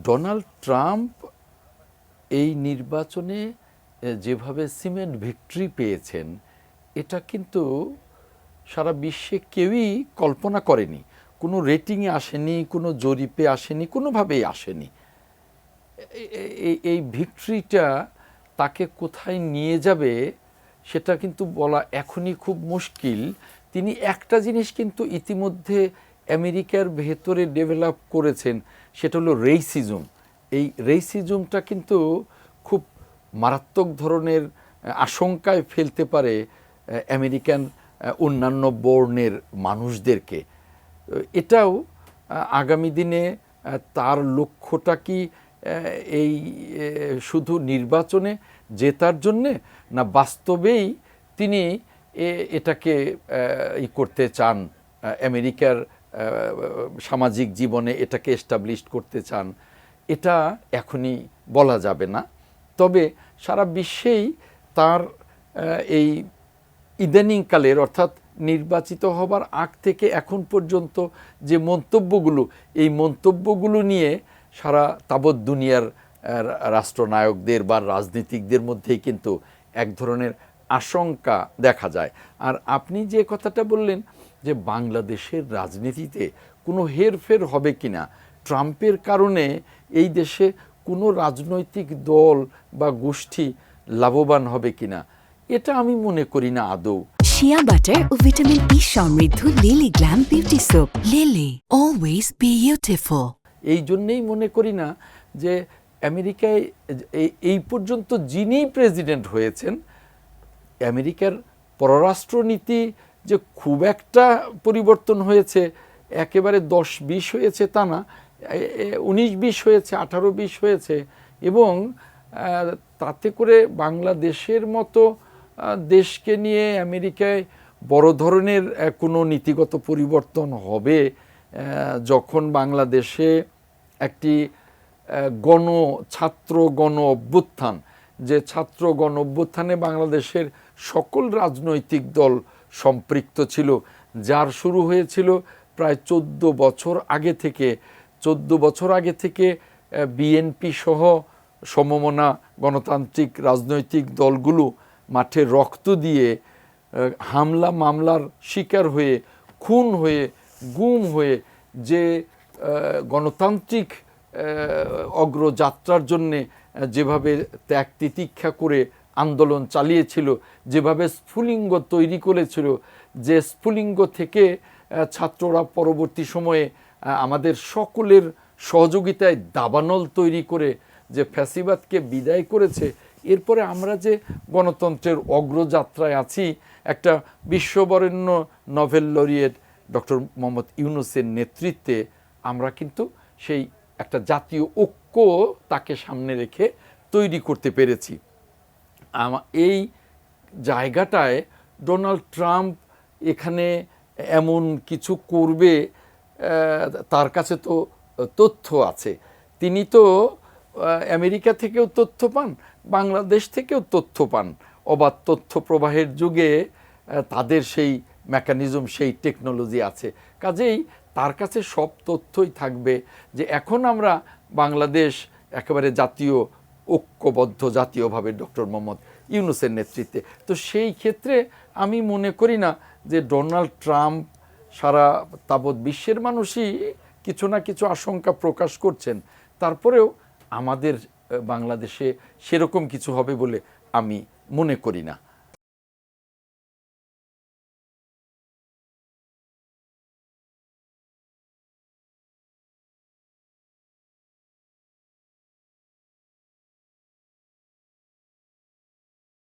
Donald Trump এই নির্বাচনে যেভাবে সিমেন্ট ভিক্টরি পেয়েছেন, এটা কিন্তু সারা বিশ্বে কেউই কল্পনা করেনি। কোনো রেটিংয়ে আসেনি, কোনো জরিপে আসেনি, কোনোভাবেই আসেনি। এই ভিক্টরিটা তাকে কোথায় নিয়ে যাবে সেটা কিন্তু বলা এখনই খুব মুশকিল। তিনি একটা জিনিস কিন্তু ইতিমধ্যে আমেরিকার ভেতরে ডেভেলপ করেছেন, সেটা হলো রেইসিজম। এই রেইসিজমটা কিন্তু খুব মারাত্মক ধরনের আশঙ্কায় ফেলতে পারে আমেরিকান অন্যান্য বর্ণের মানুষদেরকে। এটাও আগামী দিনে তার লক্ষ্যটা কি এই শুধু নির্বাচনে জেতার জন্যে, না বাস্তবেই তিনি এটাকে করতে চান, আমেরিকার সামাজিক জীবনে এটাকে এস্টাবলিশ করতে চান, এটা এখনই বলা যাবে না। তবে সারা বিশ্বেই তার এই ইদানিংকালের, অর্থাৎ নির্বাচিত হবার আগ থেকে এখন পর্যন্ত যে মন্তব্যগুলো, এই মন্তব্যগুলো নিয়ে সারা তাবৎ দুনিয়ার রাষ্ট্রনায়কদের বা রাজনীতিকদের মধ্যেই কিন্তু এক ধরনের আশঙ্কা দেখা যায়। আর আপনি যে কথাটা বললেন যে বাংলাদেশের রাজনীতিতে কোনো হেরফের হবে কিনা, ট্রাম্পের কারণে এই দেশে কোনো রাজনৈতিক দল বা গোষ্ঠী লাভবান হবে কিনা, এটা আমি মনে করি না আদৌ। শিয়া বাটার ও ভিটামিন ই সমৃদ্ধ lily glam beauty soap. Lily, always beautiful. এই জন্যেই মনে করি না যে আমেরিকায় এই পর্যন্ত যিনি প্রেসিডেন্ট হয়েছেন, আমেরিকার পররাষ্ট্রনীতি যে খুব একটা পরিবর্তন হয়েছে, একেবারে 10-20 হয়েছে তা না, 19-20 হয়েছে, 18-20 হয়েছে। এবং তাতে করে বাংলাদেশের মতো দেশকে নিয়ে আমেরিকায় বড় ধরনের কোনো নীতিগত পরিবর্তন হবে যখন বাংলাদেশে একটি ছাত্র গণ অভ্যুত্থান, যে ছাত্র গণ অভ্যুত্থানে বাংলাদেশের সকল রাজনৈতিক দল সম্পৃক্ত ছিল, যার শুরু হয়েছিল প্রায় 14 বছর আগে থেকে। 14 বছর আগে থেকে বিএনপি সহ সমমনা গণতান্ত্রিক রাজনৈতিক দলগুলো মাঠে রক্ত দিয়ে, হামলা মামলার শিকার হয়ে, খুন হয়ে, গুম হয়ে যে গণতান্ত্রিক অগ্রযাত্রার জন্যে যেভাবে ত্যাগ তিতিক্ষা করে আন্দোলন চালিয়েছিল, যেভাবে স্ফুলিঙ্গ তৈরি করেছিল, যে স্ফুলিঙ্গ থেকে ছাত্ররা পরবর্তী সময়ে আমাদের সকলের সহযোগিতায় দাবানল তৈরি করে যে ফ্যাসিবাদকে বিদায় করেছে, এরপরে আমরা যে গণতন্ত্রের অগ্রযাত্রায় আছি, একটা বিশ্ববরেণ্য নোবেল লরিয়েট ডক্টর মোহাম্মদ ইউনূসের নেতৃত্বে আমরা কিন্তু সেই একটা জাতীয় ঐক্য তাকে সামনে রেখে তৈরি করতে পেরেছি। এই জায়গাটায় ডোনাল্ড ট্রাম্প এখানে এমন কিছু করবে, তার কাছে তো তথ্য আছে। তিনি তো আমেরিকা থেকেও তথ্য পান, বাংলাদেশ থেকেও তথ্য পান। অবাধ তথ্য প্রবাহের যুগে তাদের সেই মেকানিজম, সেই টেকনোলজি আছে। কাজেই তার কাছে সব তথ্যই থাকবে যে এখন আমরা বাংলাদেশ একেবারে জাতীয় ঐক্যবদ্ধ, জাতীয়ভাবে ডক্টর মোহাম্মদ ইউনূসের নেতৃত্বে। তো সেই ক্ষেত্রে আমি মনে করি না যে ডোনাল্ড ট্রাম্প, সারা তাবৎ বিশ্বের মানুষই কিছু না কিছু আশঙ্কা প্রকাশ করছেন, তারপরেও আমাদের বাংলাদেশে সেরকম কিছু হবে বলে আমি মনে করি না।